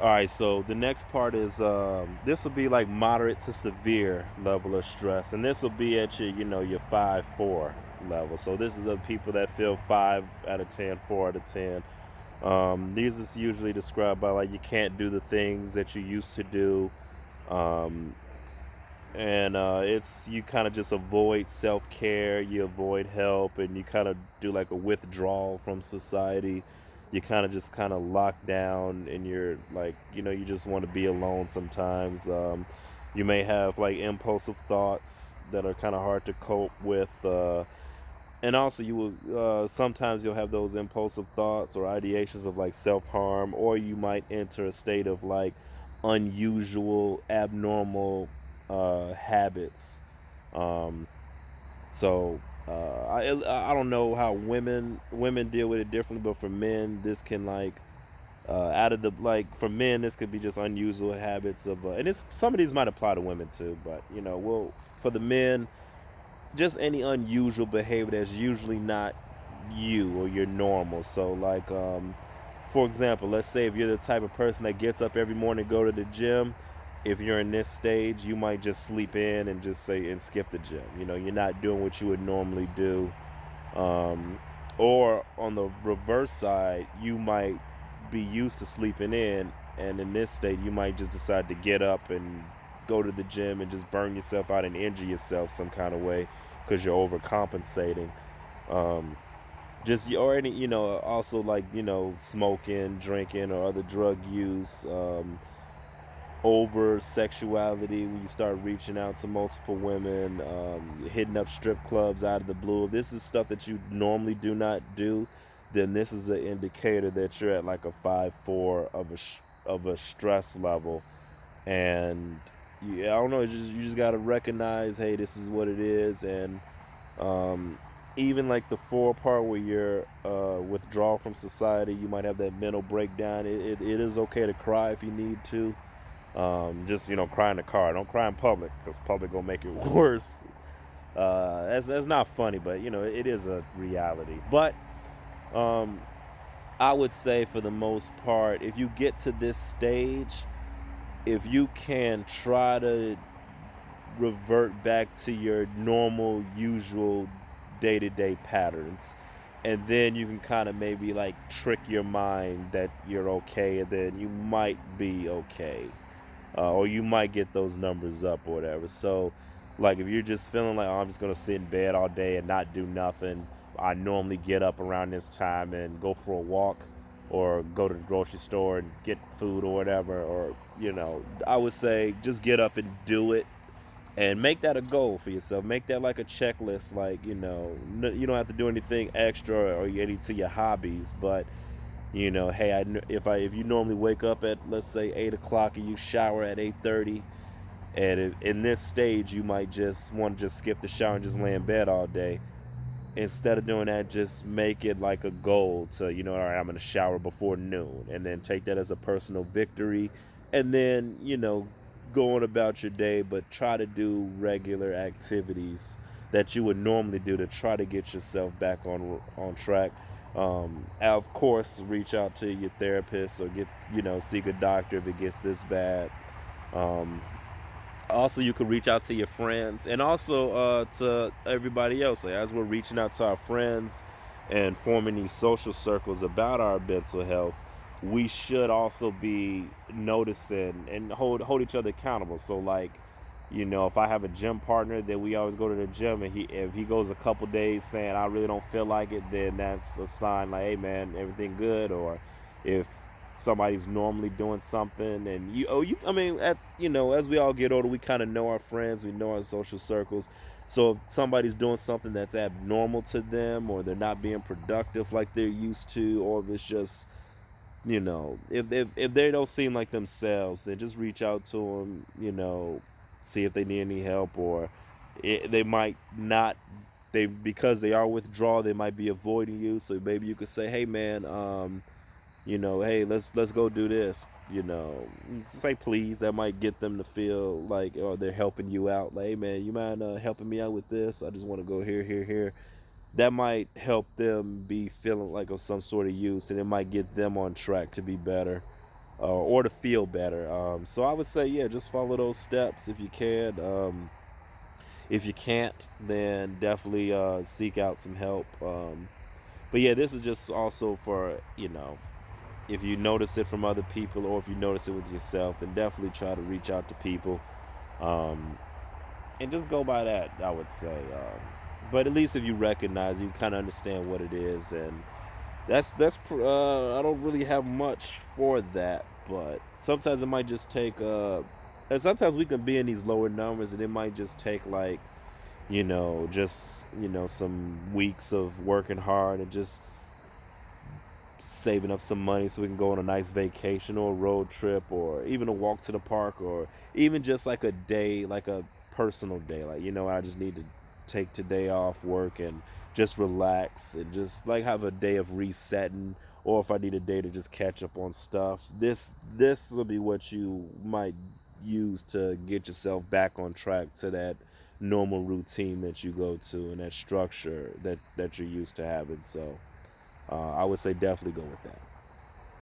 All right, so the next part is this will be like moderate to severe level of stress, and this will be at your, your 5-4 level. So this is the people that feel 5 out of 10, 4 out of 10. These is usually described by like you can't do the things that you used to do, um, and it's you kind of just avoid self care, you avoid help, and you kind of do like a withdrawal from society. You kind of just kind of lock down, and you're like, you just want to be alone sometimes. You may have like impulsive thoughts that are kind of hard to cope with. And also, you will sometimes you'll have those impulsive thoughts or ideations of like self harm, or you might enter a state of like unusual, abnormal habits. Um, I don't know how women deal with it differently, but for men, this can like out of the like for men, this could be just unusual habits of, and it's some of these might apply to women too, but we'll for the men just any unusual behavior that's usually not you or your normal. So like for example, let's say if you're the type of person that gets up every morning to go to the gym, if you're in this stage, you might just sleep in and just say and skip the gym. You're not doing what you would normally do. Um or on the reverse side, you might be used to sleeping in, and in this state you might just decide to get up and go to the gym and just burn yourself out and injure yourself some kind of way because you're overcompensating. um just or any also like smoking, drinking, or other drug use. Over sexuality, when you start reaching out to multiple women, hitting up strip clubs out of the blue. If this is stuff that you normally do not do, then this is an indicator that you're at like a 5-4 of a stress level. And yeah, I don't know, you just got to recognize, hey, this is what it is. And um even like the 4 part where you're withdrawal from society, you might have that mental breakdown. It is okay to cry if you need to. Just cry in the car, don't cry in public because public gonna make it worse. That's not funny, but it is a reality. But um I would say for the most part, if you get to this stage, if you can try to revert back to your normal, usual day-to-day patterns, and then you can kind of maybe like trick your mind that you're okay, and then you might be okay. Or you might get those numbers up or whatever. So like if you're just feeling like, oh, I'm just gonna sit in bed all day and not do nothing, I normally get up around this time and go for a walk or go to the grocery store and get food or whatever. Or I would say just get up and do it, and make that a goal for yourself. Make that like a checklist. Like you don't have to do anything extra or any to your hobbies, but hey, if you normally wake up at, let's say, 8 o'clock, and you shower at 8:30, and in this stage you might just want to just skip the shower and just lay in bed all day. Instead of doing that, just make it like a goal to, all right, I'm gonna shower before noon, and then take that as a personal victory, and then go on about your day, but try to do regular activities that you would normally do to try to get yourself back on track. Of course, reach out to your therapist or get seek a doctor if it gets this bad. Um, Also, you could reach out to your friends, and also to everybody else. Like, as we're reaching out to our friends and forming these social circles about our mental health, we should also be noticing and hold each other accountable. So like, if I have a gym partner that we always go to the gym, and if he goes a couple days saying I really don't feel like it, then that's a sign like, hey man, everything good. Or if somebody's normally doing something, and I mean, as we all get older, we kind of know our friends, we know our social circles. So if somebody's doing something that's abnormal to them, or they're not being productive like they're used to, or if it's just if they don't seem like themselves, then just reach out to them, see if they need any help. Or they might not, they because they are withdrawal, they might be avoiding you. So maybe you could say, hey man, hey, let's go do this. Say please. That might get them to feel like, oh, they're helping you out. Like, hey man, you mind helping me out with this? I just want to go here, here, here. That might help them be feeling like of some sort of use, and it might get them on track to be better. or to feel better. So I would say, yeah, just follow those steps if you can. If you can't, then definitely seek out some help. But yeah, this is just also for, if you notice it from other people or if you notice it with yourself, then definitely try to reach out to people. Um, and just go by that, I would say. But at least if you recognize, you kind of understand what it is, and I don't really have much for that, but sometimes it might just take and sometimes we can be in these lower numbers, and it might just take like, just some weeks of working hard and just saving up some money so we can go on a nice vacation or a road trip or even a walk to the park or even just like a day, like a personal day. Like, I just need to take today off work and just relax and just like have a day of resetting, or if I need a day to just catch up on stuff. This will be what you might use to get yourself back on track to that normal routine that you go to and that structure that you're used to having. So I would say definitely go with that.